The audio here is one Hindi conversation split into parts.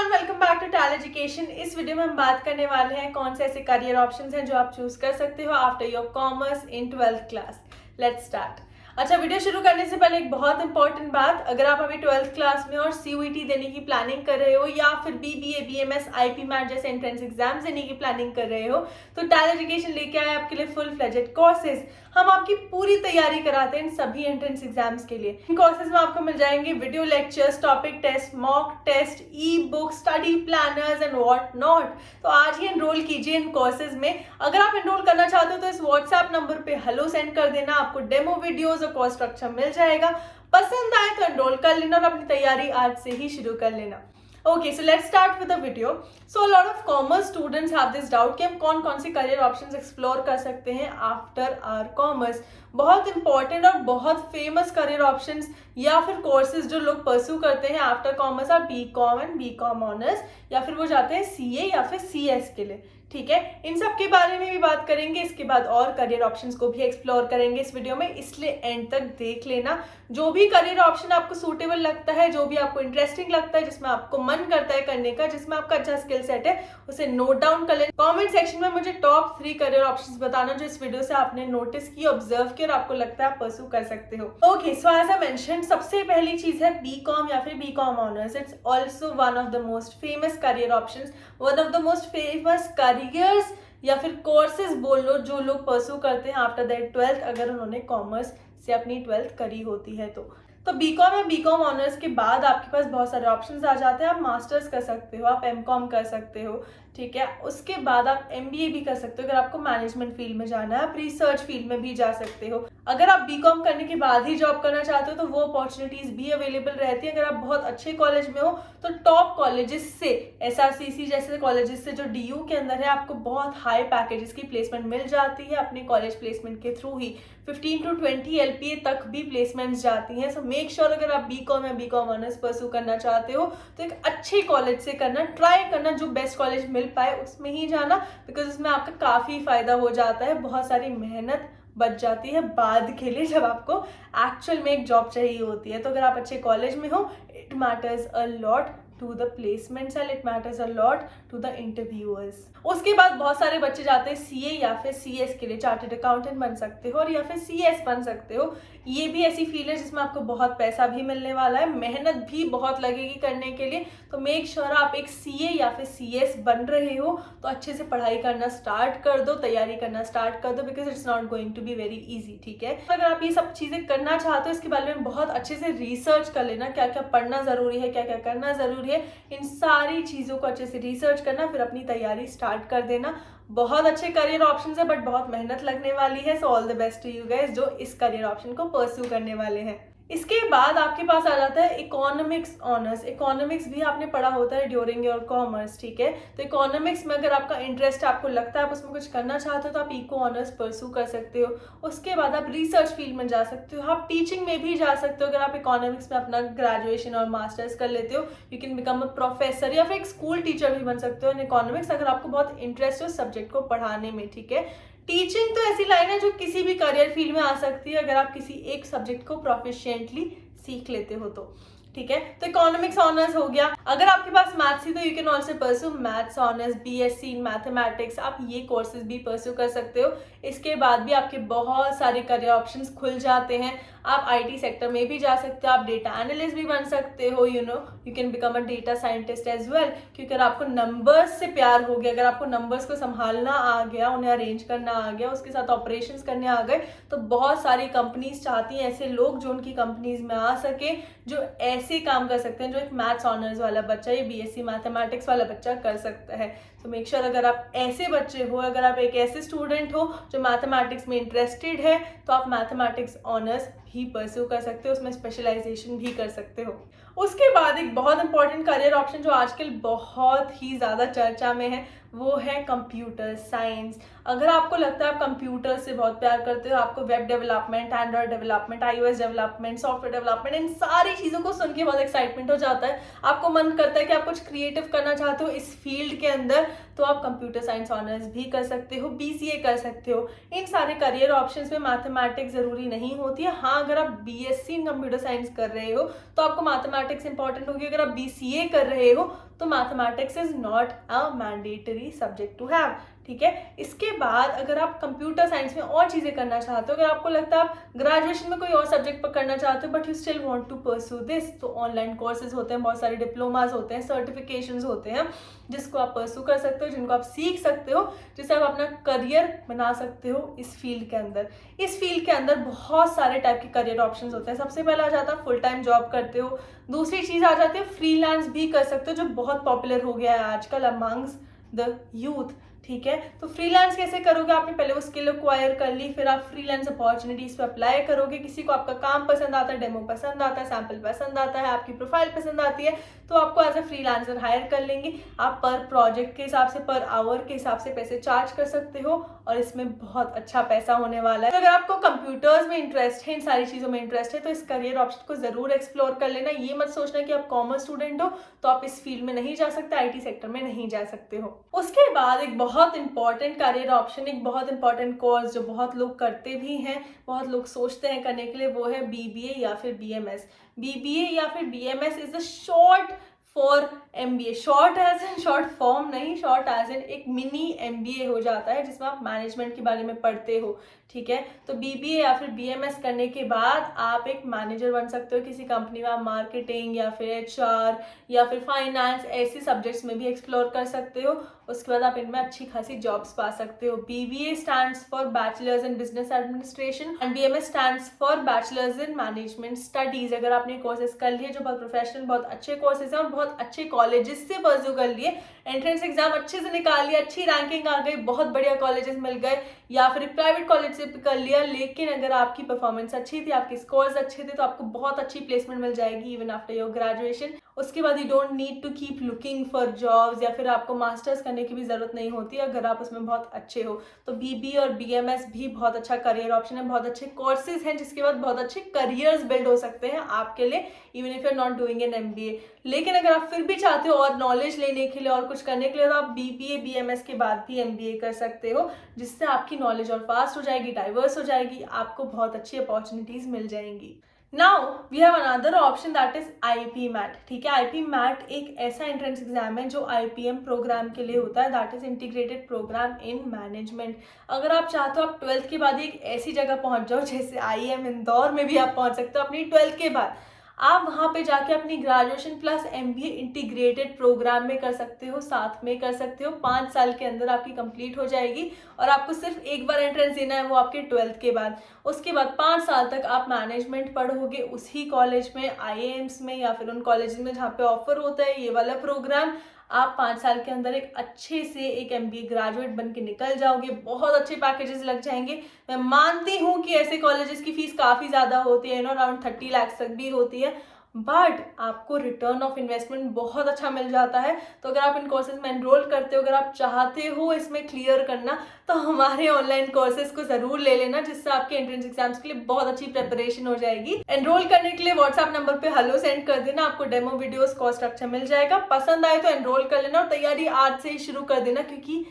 Everyone, welcome back to Tell Education. इस वीडियो में हम बात करने वाले हैं कौन से ऐसे करियर ऑप्शंस हैं जो आप चूज कर सकते हो after your commerce in 12th class. Let's start. अच्छा, वीडियो शुरू करने से पहले एक बहुत इंपॉर्टेंट बात, अगर आप अभी 12th क्लास में और CUET देने की प्लानिंग कर रहे हो या फिर BBA, BMS, IP मैट जैसे एंट्रेंस एग्जाम्स देने की प्लानिंग कर रहे हो तो टैल एजुकेशन लेके आए आपके लिए फुल फ्लेजेड कोर्सेज। हम आपकी पूरी तैयारी कराते हैं इन सभी एंट्रेंस एग्जाम्स के लिए। इन कोर्सेज में आपको मिल जाएंगे video lectures, topic test, mock test, ebook, study planners and what not. तो आज ही एनरोल कीजिए इन कोर्सेज में। अगर आप एनरोल करना चाहते हो तो इस व्हाट्सएप नंबर पे हेलो सेंड कर देना, आपको डेमो वीडियोस और कोर्स स्ट्रक्चर मिल जाएगा। पसंद आए तो एनरोल कर लेना और अपनी तैयारी आज से ही शुरू कर लेना। Okay, so let's start with the video. So a lot of commerce students have this doubt कि हम कौन से करियर ऑप्शंस एक्सप्लोर कर सकते हैं आफ्टर आवर कॉमर्स। बहुत इंपॉर्टेंट और बहुत फेमस करियर ऑप्शंस या फिर कोर्सेज जो लोग परस्यू करते हैं after commerce or BCom and BCom honours, या फिर वो जाते हैं CA या फिर CS के लिए। ठीक है, इन सब के बारे में भी बात करेंगे। इसके बाद और करियर ऑप्शंस को भी एक्सप्लोर करेंगे इस वीडियो में, इसलिए एंड तक देख लेना। जो भी करियर ऑप्शन आपको सूटेबल लगता है, जो भी आपको इंटरेस्टिंग लगता है, जिसमें आपको मन करता है करने का, जिसमें आपका अच्छा स्किल सेट है, उसे नोट डाउन कर लेना। कमेंट सेक्शन में मुझे टॉप 3 करियर ऑप्शंस बताना जो इस वीडियो से आपने नोटिस की, ऑब्जर्व किया और आपको लगता है आप परस्यू कर सकते हो। Okay, so as I mention, सबसे पहली चीज है BCom या फिर BCom honours. It's also one of the most famous career options, one of the most famous careers या फिर कोर्सेज बोल लो जो लोग परस्यू करते हैं आफ्टर दैट 12th, अगर उन्होंने कॉमर्स से अपनी 12th करी होती है तो BCom या BCom ऑनर्स के बाद आपके पास बहुत सारे ऑप्शंस आ जाते हैं। आप मास्टर्स कर सकते हो, आप MCom कर सकते हो, ठीक है। उसके बाद आप MBA भी कर सकते हो अगर आपको मैनेजमेंट फील्ड में जाना है। आप रिसर्च फील्ड में भी जा सकते हो। अगर आप BCom करने के बाद ही जॉब करना चाहते हो तो वो अपॉर्चुनिटीज भी अवेलेबल रहती है। अगर आप बहुत अच्छे कॉलेज में हो तो टॉप कॉलेजेस से, SRCC जैसे कॉलेजेस से जो DU के अंदर है, आपको बहुत हाई पैकेजेस की प्लेसमेंट मिल जाती है अपने कॉलेज प्लेसमेंट के थ्रू ही। 15 to 20 LPA तक भी प्लेसमेंट्स जाती हैं। सो मेक श्योर अगर आप BCom या BCom ऑनर्स परस्यू करना चाहते हो तो एक अच्छे कॉलेज से करना, ट्राई करना, जो बेस्ट कॉलेज मिल पाए उसमें ही जाना, बिकॉज उसमें आपका काफ़ी फायदा हो जाता है। बहुत सारी मेहनत बच जाती है बाद के लिए जब आपको एक्चुअल में एक जॉब चाहिए होती है। तो अगर आप अच्छे कॉलेज में हो, it matters a lot to the placements and it matters a lot to the interviewers. उसके बाद बहुत सारे बच्चे जाते हैं CA या फिर CS के लिए, चार्टर्ड अकाउंटेंट बन सकते हो और या फिर CS बन सकते हो। ये भी ऐसी फील्ड है जिसमें आपको बहुत पैसा भी मिलने वाला है, मेहनत भी बहुत लगेगी करने के लिए। तो मेक श्योर आप एक CA या फिर CS बन रहे हो तो अच्छे से पढ़ाई करना स्टार्ट कर दो, तैयारी करना स्टार्ट कर दो, because it's not going to be very easy. ठीक है, अगर आप ये सब चीज़ें करना चाहते हो इसके बारे में बहुत अच्छे से रिसर्च कर लेना, क्या क्या पढ़ना ज़रूरी है, क्या क्या करना ज़रूरी है, इन सारी चीज़ों को अच्छे से रिसर्च करना, फिर अपनी तैयारी स्टार्ट कर देना। बहुत अच्छे करियर ऑप्शंस है बट बहुत मेहनत लगने वाली है। So all the best to you guys जो इस करियर ऑप्शन को परस्यू करने वाले हैं। इसके बाद आपके पास आ जाता है इकोनॉमिक्स ऑनर्स। इकोनॉमिक्स भी आपने पढ़ा होता है ड्यूरिंग योर कॉमर्स, ठीक है। तो इकोनॉमिक्स में अगर आपका इंटरेस्ट, आपको लगता है आप उसमें कुछ करना चाहते हो तो आप इको ऑनर्स परस्यू कर सकते हो। उसके बाद आप रिसर्च फील्ड में जा सकते हो, आप टीचिंग में भी जा सकते हो। अगर आप इकोनॉमिक्स में अपना ग्रेजुएशन और मास्टर्स कर लेते हो, you can become a professor या फिर एक स्कूल टीचर भी बन सकते हो इन इकोनॉमिक्स, अगर आपको बहुत इंटरेस्ट हो सब्जेक्ट को पढ़ाने में, ठीक है। टीचिंग तो ऐसी लाइन है जो किसी भी करियर फील्ड में आ सकती है अगर आप किसी एक सब्जेक्ट को प्रोफिशिएंटली सीख लेते हो तो, ठीक है। तो इकोनॉमिक्स ऑनर्स हो गया। अगर आपके पास मैथ्स थी तो you can also pursue maths honours, BSc in mathematics, आप ये कोर्सेज भी परस्यू कर सकते हो। इसके बाद भी आपके बहुत सारे करियर ऑप्शंस खुल जाते हैं। आप IT सेक्टर में भी जा सकते हो, आप डेटा एनालिस्ट भी बन सकते हो, you can become a data scientist as well. क्योंकि अगर आपको नंबर्स से प्यार हो गया, अगर आपको नंबर्स को संभालना आ गया, उन्हें अरेंज करना आ गया, उसके साथ ऑपरेशंस करने आ गए, तो बहुत सारी कंपनीज चाहती हैं ऐसे लोग जो उनकी कंपनीज में आ सके, जो ऐसे काम कर सकते हैं जो एक मैथ्स ऑनर्स वाला बच्चा या BSc मैथमेटिक्स वाला बच्चा कर सकता है। तो मेक श्योर अगर आप ऐसे बच्चे हो, अगर आप एक ऐसे स्टूडेंट हो जो मैथमेटिक्स में इंटरेस्टेड है, तो आप मैथमेटिक्स ऑनर्स भी परस्यू कर सकते हो, उसमें स्पेशलाइजेशन भी कर सकते हो। उसके बाद एक बहुत इंपॉर्टेंट करियर ऑप्शन जो आजकल बहुत ही ज़्यादा चर्चा में है, वो है कंप्यूटर साइंस। अगर आपको लगता है आप कंप्यूटर से बहुत प्यार करते हो, आपको web development, android development, iOS development, software development, इन सारी चीज़ों को सुन के बहुत एक्साइटमेंट हो जाता है, आपको मन करता है कि आप कुछ क्रिएटिव करना चाहते हो इस फील्ड के अंदर, तो आप कंप्यूटर साइंस ऑनर्स भी कर सकते हो, BCA कर सकते हो। इन सारे करियर ऑप्शंस में मैथमेटिक्स ज़रूरी नहीं होती है। हाँ, अगर आप BSc इन कंप्यूटर साइंस कर रहे हो तो आपको मैथमेटिक्स इंपॉर्टेंट होगी। अगर आप BCA कर रहे हो तो mathematics is not a mandatory subject to have, ठीक है। इसके बाद अगर आप कंप्यूटर साइंस में और चीज़ें करना चाहते हो, अगर आपको लगता है आप ग्रेजुएशन में कोई और सब्जेक्ट पर करना चाहते हो but you still want to pursue this, तो ऑनलाइन कोर्सेज होते हैं, बहुत सारे डिप्लोमाज होते हैं, सर्टिफिकेशंस होते हैं जिसको आप परस्यू कर सकते हो, जिनको आप सीख सकते हो, जिससे आप अपना करियर बना सकते हो इस फील्ड के अंदर। इस फील्ड के अंदर बहुत सारे टाइप के करियर ऑप्शंस होते हैं। सबसे पहला आ जाता है फुल टाइम जॉब करते हो, दूसरी चीज़ आ जाती है फ्रीलांस भी कर सकते हो, जो बहुत पॉपुलर हो गया है आजकल अमंग्स द यूथ, ठीक है। तो फ्रीलांस कैसे करोगे, आपने पहले वो स्किल एक्वायर कर ली, फिर आप फ्रीलांस अपॉर्चुनिटीज पे अप्लाई करोगे। किसी को आपका काम पसंद आता है, डेमो पसंद आता है, सैंपल पसंद आता है, आपकी प्रोफाइल पसंद आती है, तो आपको एज अ फ्रीलांसर हायर कर लेंगे। आप पर प्रोजेक्ट के हिसाब से, पर आवर के हिसाब से पैसे चार्ज कर सकते हो और इसमें बहुत अच्छा पैसा होने वाला है। तो अगर आपको कंप्यूटर्स में इंटरेस्ट है, इन सारी चीज़ों में इंटरेस्ट है, तो इस करियर ऑप्शन को जरूर एक्सप्लोर कर लेना। ये मत सोचना कि आप कॉमर्स स्टूडेंट हो तो आप इस फील्ड में नहीं जा सकते, IT सेक्टर में नहीं जा सकते हो। उसके बाद एक बहुत इंपॉर्टेंट करियर ऑप्शन, एक बहुत इंपॉर्टेंट कोर्स जो बहुत लोग करते भी हैं, बहुत लोग सोचते हैं करने के लिए, वो है BBA या फिर BMS। BBA या फिर BMS is the short for MBA। Short as an short form नहीं, शॉर्ट एज एन एक मिनी MBA हो जाता है जिसमें आप मैनेजमेंट के बारे में पढ़ते हो, ठीक है। तो BBA या फिर BMS करने के बाद आप एक मैनेजर बन सकते हो किसी कंपनी में। आप मार्केटिंग या फिर HR या फिर फाइनेंस ऐसी सब्जेक्ट्स में भी एक्सप्लोर कर सकते हो। उसके बाद आप इनमें अच्छी खासी जॉब्स पा सकते हो। BBA stands for bachelors in business administration and BMS stands for bachelors in management studies. अगर आपने कोर्सेज कर लिए जो बहुत प्रोफेशनल, बहुत अच्छे कोर्सेज हैं और बहुत अच्छे कॉलेजेस से परस्यू कर लिए, एंट्रेंस एग्जाम अच्छे से निकाल लिया, अच्छी रैंकिंग आ गई, बहुत बढ़िया कॉलेजेस मिल गए, या फिर प्राइवेट कॉलेज से कर लिया, लेकिन अगर आपकी परफॉर्मेंस अच्छी थी, आपके स्कोर्स अच्छे थे, तो आपको बहुत अच्छी प्लेसमेंट मिल जाएगी इवन आफ्टर योर ग्रेजुएशन। उसके बाद you don't need to keep looking for jobs, या फिर आपको मास्टर्स करने की भी जरूरत नहीं होती अगर आप उसमें बहुत अच्छे हो। तो BBA और BMS भी बहुत अच्छा करियर ऑप्शन है, बहुत अच्छे कोर्सेज हैं जिसके बाद बहुत अच्छे करियर्स बिल्ड हो सकते हैं आपके लिए, even if you are not doing an MBA। लेकिन अगर आप फिर भी चाहते हो और नॉलेज लेने के लिए और कुछ करने के लिए, तो आप BBA BMS के बाद भी MBA कर सकते हो, जिससे आपकी नॉलेज और फास्ट हो जाएगी, डाइवर्स हो जाएगी, आपको बहुत अच्छी अपॉर्चुनिटीज मिल जाएंगी। Now we have another option that is IP MAT, ठीक है। IP मैट एक ऐसा एंट्रेंस एग्जाम है जो IPM प्रोग्राम के लिए होता है, that is integrated programme in management. अगर आप चाहते हो आप 12th के बाद एक ऐसी जगह पहुंच जाओ, जैसे IIM इंदौर में भी आप पहुंच सकते हो अपनी 12th के बाद, आप वहाँ पे जाके अपनी graduation plus MBA integrated programme में कर सकते हो, साथ में कर सकते हो। 5 साल के अंदर आपकी कंप्लीट हो जाएगी और आपको सिर्फ एक बार एंट्रेंस देना है, वो आपके 12th के बाद। उसके बाद 5 साल तक आप मैनेजमेंट पढ़ोगे उसी कॉलेज में, IIMs में, या फिर उन कॉलेज में जहाँ पे ऑफर होता है ये वाला प्रोग्राम। आप 5 साल के अंदर एक अच्छे से एक MBA ग्रेजुएट बन के निकल जाओगे, बहुत अच्छे पैकेजेस लग जाएंगे। मैं मानती हूँ कि ऐसे कॉलेजेस की फीस काफ़ी ज़्यादा होती है, अराउंड 30 लाख तक भी होती है, बट आपको रिटर्न ऑफ इन्वेस्टमेंट बहुत अच्छा मिल जाता है। तो अगर आप इन कोर्सेज में एनरोल करते हो, अगर आप चाहते हो इसमें क्लियर करना, तो हमारे ऑनलाइन कोर्सेज को जरूर ले लेना, जिससे आपके एंट्रेंस एग्जाम्स के लिए बहुत अच्छी प्रिपरेशन हो जाएगी। एनरोल करने के लिए व्हाट्सएप नंबर पे हेलो सेंड कर देना, आपको डेमो वीडियोस कॉस्ट स्ट्रक्चर मिल जाएगा। पसंद आए तो एनरोल कर लेना और तैयारी आज से ही शुरू कर देना, क्योंकि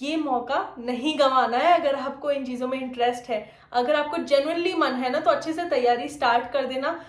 ये मौका नहीं गंवाना है। अगर आपको इन चीज़ों में इंटरेस्ट है, अगर आपको जेन्युइनली मन है ना, तो अच्छे से तैयारी स्टार्ट कर देना।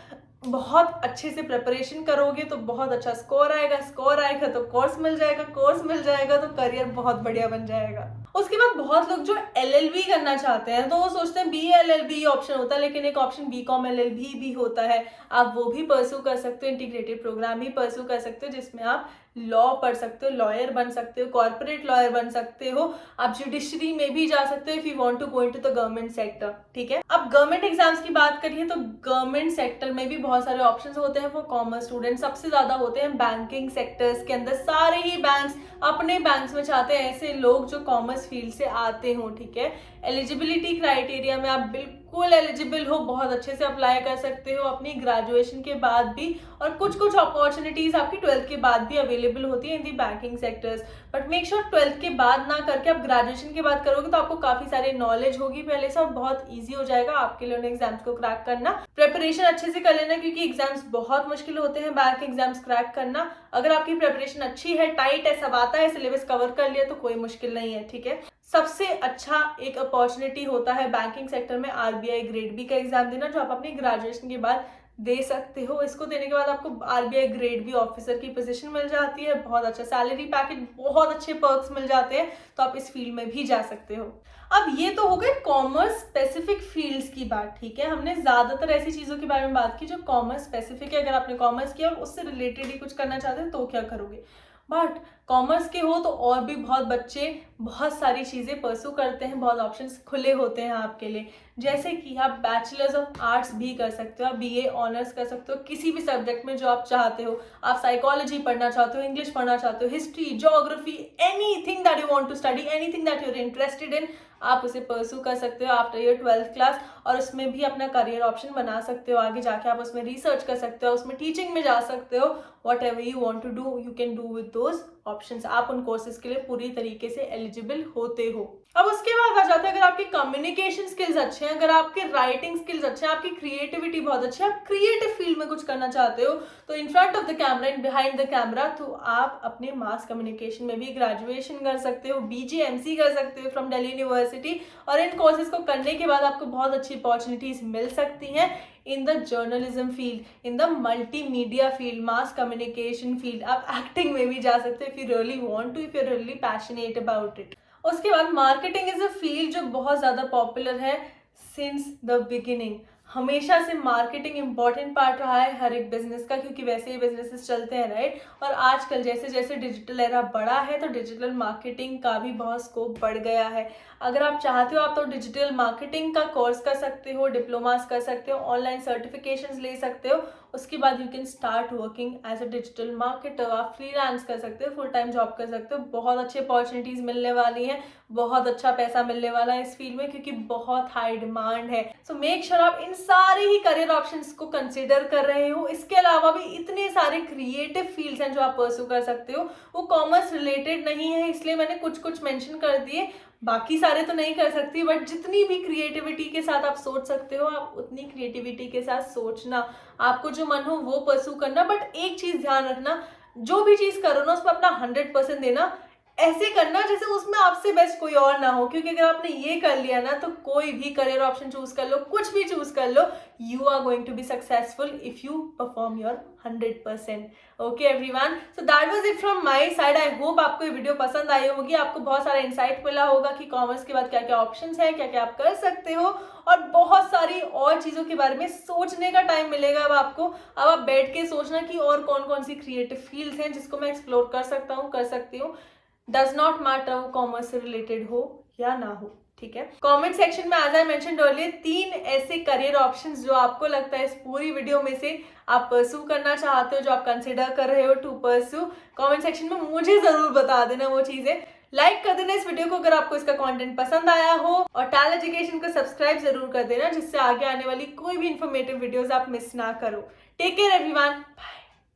बहुत अच्छे से प्रिपरेशन करोगे तो बहुत अच्छा स्कोर आएगा, स्कोर आएगा तो कोर्स मिल जाएगा, कोर्स मिल जाएगा तो करियर बहुत बढ़िया बन जाएगा। उसके बाद बहुत लोग जो LLB करना चाहते हैं, तो वो सोचते हैं BLLB ऑप्शन होता है, लेकिन एक ऑप्शन BCom LLB भी होता है। आप वो भी परस्यू कर सकते हो, इंटीग्रेटेड प्रोग्राम भी परस्यू कर सकते हो, जिसमें आप लॉ पढ़ सकते हो, लॉयर बन सकते हो, कॉर्पोरेट लॉयर बन सकते हो, आप जुडिशरी में भी जा सकते हो if you want to go into the government sector, ठीक है। अब गवर्नमेंट एग्जाम्स की बात करिए तो गवर्नमेंट सेक्टर में भी बहुत सारे ऑप्शंस होते हैं फॉर कॉमर्स स्टूडेंट। सबसे ज्यादा होते हैं बैंकिंग सेक्टर्स के अंदर। सारे ही बैंक्स अपने बैंक्स में चाहते हैं ऐसे लोग जो कॉमर्स फील्ड से आते हों, ठीक है। एलिजिबिलिटी क्राइटेरिया में आप बिल्कुल एलिजिबल हो, बहुत अच्छे से अप्लाई कर सकते हो अपनी ग्रेजुएशन के बाद भी, और कुछ कुछ अपॉर्चुनिटीज आपकी 12th के बाद भी अवेलेबल होती है in the banking sectors. But make sure 12th के बाद ना करके आप ग्रेजुएशन के बाद करोगे तो आपको काफी सारे नॉलेज होगी पहले से, और बहुत ईजी हो जाएगा आपके लिए उन एग्जाम्स को क्रैक करना। प्रिपरेशन अच्छे से कर लेना, क्योंकि एग्जाम्स बहुत मुश्किल होते हैं बैंक एग्जाम्स क्रैक करना। अगर आपकी प्रिपरेशन अच्छी है, टाइट है, सब आता है, सिलेबस कवर कर लिया, तो कोई मुश्किल नहीं है, ठीक है। सबसे अच्छा एक अपॉर्चुनिटी होता है बैंकिंग सेक्टर में RBI ग्रेड B का एग्जाम देना, जो आप अपनी ग्रेजुएशन के बाद दे सकते हो। इसको देने के बाद आपको आरबीआई ग्रेड बी ऑफिसर की पोजीशन मिल जाती है, बहुत अच्छा सैलरी पैकेज, बहुत अच्छे पर्क्स मिल जाते हैं, तो आप इस फील्ड में भी जा सकते हो। अब ये तो हो गए कॉमर्स स्पेसिफिक फील्ड्स की बात, ठीक है। हमने ज्यादातर ऐसी चीजों के बारे में बात की जो कॉमर्स स्पेसिफिक है। अगर आपने कॉमर्स किया और उससे रिलेटेड ही कुछ करना चाहते हैं तो क्या करोगे, बट कॉमर्स के हो तो और भी बहुत बच्चे बहुत सारी चीज़ें परस्यू करते हैं, बहुत ऑप्शंस खुले होते हैं आपके लिए। जैसे कि आप बैचलर्स ऑफ आर्ट्स भी कर सकते हो, आप बीए ऑनर्स कर सकते हो किसी भी सब्जेक्ट में जो आप चाहते हो। आप साइकोलॉजी पढ़ना चाहते हो, इंग्लिश पढ़ना चाहते हो, history, geography, anything that you want to study, anything that you are interested in, आप उसे परस्यू कर सकते हो आफ्टर योर 12th क्लास। और उसमें भी अपना करियर ऑप्शन बना सकते हो, आगे जाके आप उसमें रिसर्च कर सकते हो, उसमें टीचिंग में जा सकते हो। Whatever you want to do you can do with those options. आप उन कोर्सेज के लिए पूरी तरीके से एलिजिबल होते हो। अब उसके बाद आ जाता है, अगर आपके कम्युनिकेशन स्किल्स अच्छे हैं, अगर आपके राइटिंग स्किल्स अच्छे हैं, आपकी क्रिएटिविटी बहुत अच्छी है, आप क्रिएटिव फील्ड में कुछ करना चाहते हो, तो in front of the camera and behind the camera, तो आप अपने मास कम्युनिकेशन में भी ग्रेजुएशन कर सकते हो, बीजीएमसी कर सकते हो फ्रॉम दिल्ली यूनिवर्सिटी। और इन कोर्सेज को करने के बाद आपको बहुत अच्छी अपॉर्चुनिटीज मिल सकती हैं in the journalism field, in the multimedia field, mass communication field. आप एक्टिंग में भी जा सकते हो if you really want to, if you really passionate about it. उसके बाद मार्केटिंग इज अ फील्ड जो बहुत ज़्यादा पॉपुलर है सिंस द बिगिनिंग। हमेशा से मार्केटिंग इंपॉर्टेंट पार्ट रहा है हर एक बिजनेस का, क्योंकि वैसे ही बिजनेसेस चलते हैं, राइट। और आजकल जैसे जैसे डिजिटल एरा बढ़ा है तो डिजिटल मार्केटिंग का भी बहुत स्कोप बढ़ गया है। अगर आप चाहते हो आप तो डिजिटल मार्केटिंग का कोर्स कर सकते हो, डिप्लोमास कर सकते हो, ऑनलाइन सर्टिफिकेशंस ले सकते हो। उसके बाद you can start working as a digital marketer. आप फ्रीलांस कर सकते हो, फुल टाइम जॉब कर सकते हो। बहुत अच्छी अपॉर्चुनिटीज मिलने वाली हैं, बहुत अच्छा पैसा मिलने वाला है इस फील्ड में, क्योंकि बहुत हाई डिमांड है। सो मेक श्योर आप इन सारे ही करियर ऑप्शंस को कंसिडर कर रहे हो। इसके अलावा भी इतने सारे क्रिएटिव फील्ड्स हैं जो आप परस्यू कर सकते हो। वो कॉमर्स रिलेटेड नहीं है, इसलिए मैंने कुछ कुछ मेंशन कर दिए, बाकी सारे तो नहीं कर सकती, बट जितनी भी क्रिएटिविटी के साथ आप सोच सकते हो आप उतनी क्रिएटिविटी के साथ सोचना, आपको जो मन हो वो परस्यू करना। बट एक चीज ध्यान रखना, जो भी चीज करो ना उसमें अपना 100% देना। ऐसे करना जैसे उसमें आपसे बेस्ट कोई और ना हो, क्योंकि अगर आपने ये कर लिया ना तो कोई भी करियर ऑप्शन चूज कर लो, कुछ भी चूज कर लो, you are going to be successful if you perform your 100%। Okay everyone, so that was it from my side. I hope आपको ये वीडियो पसंद आई होगी, आपको बहुत सारा इंसाइट मिला होगा कि कॉमर्स के बाद क्या क्या ऑप्शंस हैं, क्या क्या आप कर सकते हो, और बहुत सारी और चीजों के बारे में सोचने का टाइम मिलेगा अब आपको। अब आप बैठ के सोचना कि और कौन कौन सी क्रिएटिव फील्ड्स हैं जिसको मैं एक्सप्लोर कर सकता हूँ, कर सकती हूँ। डज नॉट मैटर वो कॉमर्स से रिलेटेड हो या ना हो, ठीक है। कमेंट सेक्शन में एज आई मेंशन्ड अर्लियर 3 ऐसे करियर ऑप्शंस जो आपको लगता है इस पूरी वीडियो में से आप परस्यू करना चाहते हो, जो आप कंसिडर कर रहे हो टू परस्यू, कमेंट सेक्शन में मुझे जरूर बता देना वो चीजें। लाइक कर देना इस वीडियो को अगर आपको इसका कंटेंट पसंद आया हो, और टैल एजुकेशन को सब्सक्राइब जरूर कर देना जिससे आगे आने वाली कोई भी इंफॉर्मेटिव वीडियोस आप मिस ना करो। Take care everyone, bye.